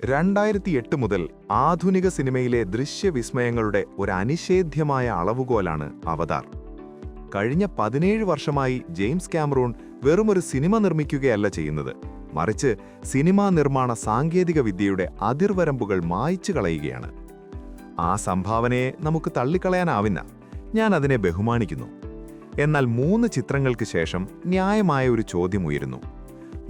2008 മുതൽ ആധുനിക സിനിമയിലെ ദൃശ്യവിസ്മയങ്ങളുടെ ഒരു അനിഷേധ്യമായ അളവുകോലാണ് അവതാർ. കഴിഞ്ഞ 17 വർഷമായി ജെയിംസ് കാമറൂൺ വെറുമൊരു സിനിമ നിർമ്മിക്കുകയല്ല ചെയ്യുന്നത്, മറിച്ച് സിനിമാ നിർമ്മാണ സാങ്കേതിക വിദ്യയുടെ അതിർവരമ്പുകൾ മായ്ച്ചു കളയുകയാണ്. ആ സംഭാവനയെ നമുക്ക് തള്ളിക്കളയാനാവില്ല. ഞാൻ അതിനെ ബഹുമാനിക്കുന്നു. എന്നാൽ 3 ചിത്രങ്ങൾക്ക് ശേഷം ന്യായമായ ഒരു ചോദ്യം ഉയരുന്നു.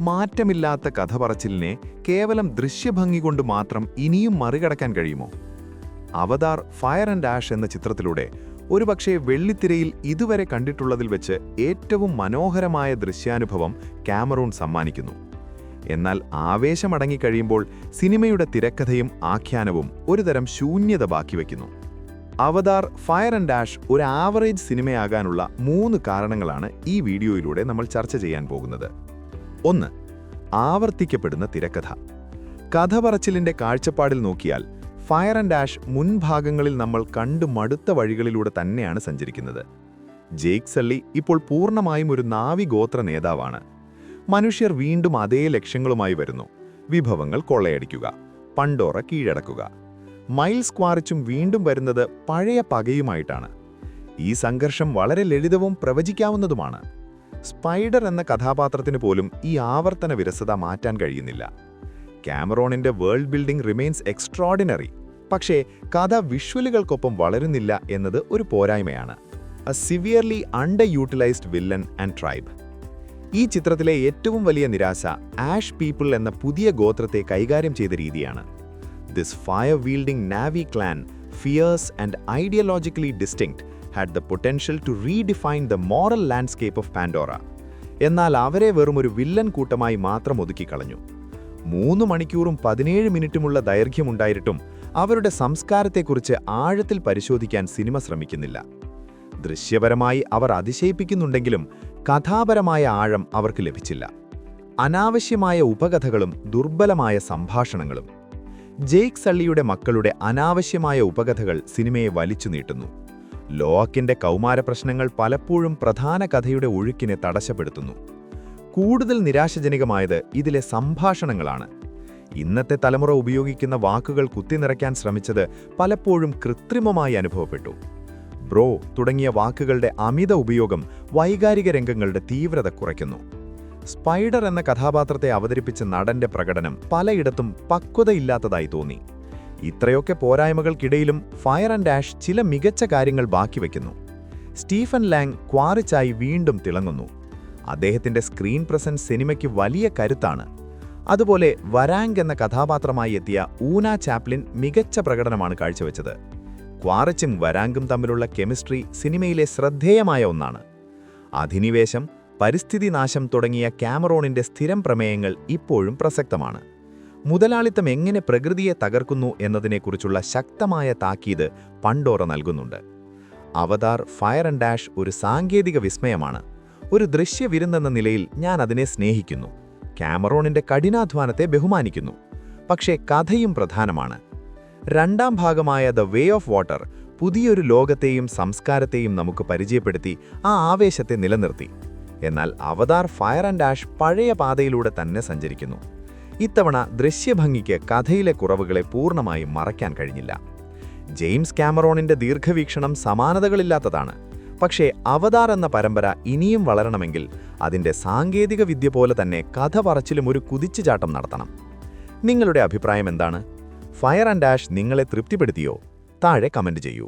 മാറ്റമില്ലാത്ത കഥ പറച്ചിലിനെ കേവലം ദൃശ്യഭംഗി കൊണ്ട് മാത്രം ഇനിയും മറികടക്കാൻ കഴിയുമോ? അവതാർ ഫയർ ആൻഡ് ആഷ് എന്ന ചിത്രത്തിലൂടെ ഒരുപക്ഷെ വെള്ളിത്തിരയിൽ ഇതുവരെ കണ്ടിട്ടുള്ളതിൽ വെച്ച് ഏറ്റവും മനോഹരമായ ദൃശ്യാനുഭവം കാമറൂൺ സമ്മാനിക്കുന്നു. എന്നാൽ ആവേശമടങ്ങിക്കഴിയുമ്പോൾ സിനിമയുടെ തിരക്കഥയും ആഖ്യാനവും ഒരുതരം ശൂന്യത ബാക്കിവെക്കുന്നു. അവതാർ ഫയർ ആൻഡ് ആഷ് ഒരു ആവറേജ് സിനിമയാകാനുള്ള 3 കാരണങ്ങളാണ് ഈ വീഡിയോയിലൂടെ നമ്മൾ ചർച്ച ചെയ്യാൻ പോകുന്നത്. 1. ആവർത്തിക്കപ്പെടുന്ന തിരക്കഥ. കഥ പറച്ചിലിന്റെ കാഴ്ചപ്പാടിൽ നോക്കിയാൽ ഫയർ ആൻഡ് ആഷ് മുൻഭാഗങ്ങളിൽ നമ്മൾ കണ്ടു മടുത്ത വഴികളിലൂടെ തന്നെയാണ് സഞ്ചരിക്കുന്നത്. ജേക്ക് സള്ളി ഇപ്പോൾ പൂർണ്ണമായും ഒരു നാവിഗോത്ര നേതാവാണ്. മനുഷ്യർ വീണ്ടും അതേ ലക്ഷ്യങ്ങളുമായി വരുന്നു: വിഭവങ്ങൾ കൊള്ളയടിക്കുക, പണ്ടോറ കീഴടക്കുക. മൈൽസ് ക്വാറിച്ചും വീണ്ടും വരുന്നത് പഴയ പകയുമായിട്ടാണ്. ഈ സംഘർഷം വളരെ ലളിതവും പ്രവചിക്കാവുന്നതുമാണ്. സ്പൈഡർ എന്ന കഥാപാത്രത്തിന് പോലും ഈ ആവർത്തന വിരസത മാറ്റാൻ കഴിയുന്നില്ല. കാമറോണിന്റെ വേൾഡ് ബിൽഡിംഗ് റിമെയിൻസ് എക്സ്ട്രോർഡിനറി, പക്ഷേ കഥ വിഷ്വലുകൾക്കൊപ്പം വളരുന്നില്ല എന്നത് ഒരു പോരായ്മയാണ്. A severely under utilised villain and tribe. ഈ ചിത്രത്തിലെ ഏറ്റവും വലിയ നിരാശ ആഷ് പീപ്പിൾ എന്ന പുതിയ ഗോത്രത്തെ കൈകാര്യം ചെയ്ത രീതിയാണ്. This fire wielding Navi clan, fierce and ideologically distinct, had the potential to redefine the moral landscape of Pandora. എന്നാൽ അവരെ വെറുമൊരു വില്ലൻ കൂട്ടമായി മാത്രം ഒതുക്കിക്കളഞ്ഞു. 3 മണിക്കൂറും 17 മിനിറ്റുമുള്ള ദൈർഘ്യമുണ്ടായിട്ടും അവരുടെ സംസ്കാരത്തെക്കുറിച്ച് ആഴത്തിൽ പരിശോധിക്കാൻ സിനിമ ശ്രമിക്കുന്നില്ല. ദൃശ്യപരമായി അവർ അതിശയിപ്പിക്കുന്നുണ്ടെങ്കിലും കഥാപരമായ ആഴം അവർക്ക് ലഭിച്ചില്ല. അനാവശ്യമായ ഉപകഥകളും ദുർബലമായ സംഭാഷണങ്ങളും. ജേക്ക് സള്ളിയുടെ മക്കളുടെ അനാവശ്യമായ ഉപകഥകൾ സിനിമയെ വലിച്ചു നീട്ടുന്നു. ലോക്കിന്റെ കൗമാര പ്രശ്നങ്ങൾ പലപ്പോഴും പ്രധാന കഥയുടെ ഒഴുക്കിനെ തടസ്സപ്പെടുത്തുന്നു. കൂടുതൽ നിരാശജനകമായത് ഇതിലെ സംഭാഷണങ്ങളാണ്. ഇന്നത്തെ തലമുറ ഉപയോഗിക്കുന്ന വാക്കുകൾ കുത്തിനിറയ്ക്കാൻ ശ്രമിച്ചത് പലപ്പോഴും കൃത്രിമമായി അനുഭവപ്പെട്ടു. ബ്രോ തുടങ്ങിയ വാക്കുകളുടെ അമിത ഉപയോഗം വൈകാരിക രംഗങ്ങളുടെ തീവ്രത കുറയ്ക്കുന്നു. സ്പൈഡർ എന്ന കഥാപാത്രത്തെ അവതരിപ്പിച്ച നടന്റെ പ്രകടനം പലയിടത്തും പക്വതയില്ലാത്തതായി തോന്നി. ഇത്രയൊക്കെ പോരായ്മകൾക്കിടയിലും ഫയർ ആൻഡ് ആഷ് ചില മികച്ച കാര്യങ്ങൾ ബാക്കിവെക്കുന്നു. സ്റ്റീഫൻ ലാങ് ക്വാറിച്ചായി വീണ്ടും തിളങ്ങുന്നു. അദ്ദേഹത്തിന്റെ സ്ക്രീൻ പ്രസൻസ് സിനിമയ്ക്ക് വലിയ കരുത്താണ്. അതുപോലെ വരാങ് എന്ന കഥാപാത്രമായി എത്തിയ ഊന ചാപ്ലിൻ മികച്ച പ്രകടനമാണ് കാഴ്ചവെച്ചത്. ക്വാറിച്ചും വരാങ്കും തമ്മിലുള്ള കെമിസ്ട്രി സിനിമയിലെ ശ്രദ്ധേയമായ ഒന്നാണ്. അധിനിവേശം, പരിസ്ഥിതി നാശം തുടങ്ങിയ കാമറോണിന്റെ സ്ഥിരം പ്രമേയങ്ങൾ ഇപ്പോഴും പ്രസക്തമാണ്. മുതലാളിത്തം എങ്ങനെ പ്രകൃതിയെ തകർക്കുന്നു എന്നതിനെക്കുറിച്ചുള്ള ശക്തമായ താക്കീത് പണ്ടോറ നൽകുന്നുണ്ട്. അവതാർ ഫയർ ആൻഡ് ആഷ് ഒരു സാങ്കേതിക വിസ്മയമാണ്. ഒരു ദൃശ്യവിരുന്നെന്ന നിലയിൽ ഞാൻ അതിനെ സ്നേഹിക്കുന്നു. കാമറോണിന്റെ കഠിനാധ്വാനത്തെ ബഹുമാനിക്കുന്നു. പക്ഷേ കഥയും പ്രധാനമാണ്. 2ാം ഭാഗമായ ദ വേ ഓഫ് വാട്ടർ പുതിയൊരു ലോകത്തെയും സംസ്കാരത്തെയും നമുക്ക് പരിചയപ്പെടുത്തി ആ ആവേശത്തെ നിലനിർത്തി. എന്നാൽ അവതാർ ഫയർ ആൻഡ് ആഷ് പഴയ പാതയിലൂടെ തന്നെ സഞ്ചരിക്കുന്നു. ഇത്തവണ ദൃശ്യഭംഗിക്ക് കഥയിലെ കുറവുകളെ പൂർണ്ണമായും മറയ്ക്കാൻ കഴിഞ്ഞില്ല. ജെയിംസ് കാമറോണിന്റെ ദീർഘവീക്ഷണം സമാനതകളില്ലാത്തതാണ്. പക്ഷേ അവതാർ എന്ന പരമ്പര ഇനിയും വളരണമെങ്കിൽ അതിന്റെ സാങ്കേതിക വിദ്യ പോലെ തന്നെ കഥ പറച്ചിലും ഒരു കുതിച്ചുചാട്ടം നടത്തണം. നിങ്ങളുടെ അഭിപ്രായം എന്താണ്? ഫയർ ആൻഡ് ആഷ് നിങ്ങളെ തൃപ്തിപ്പെടുത്തിയോ? താഴെ കമന്റ് ചെയ്യൂ.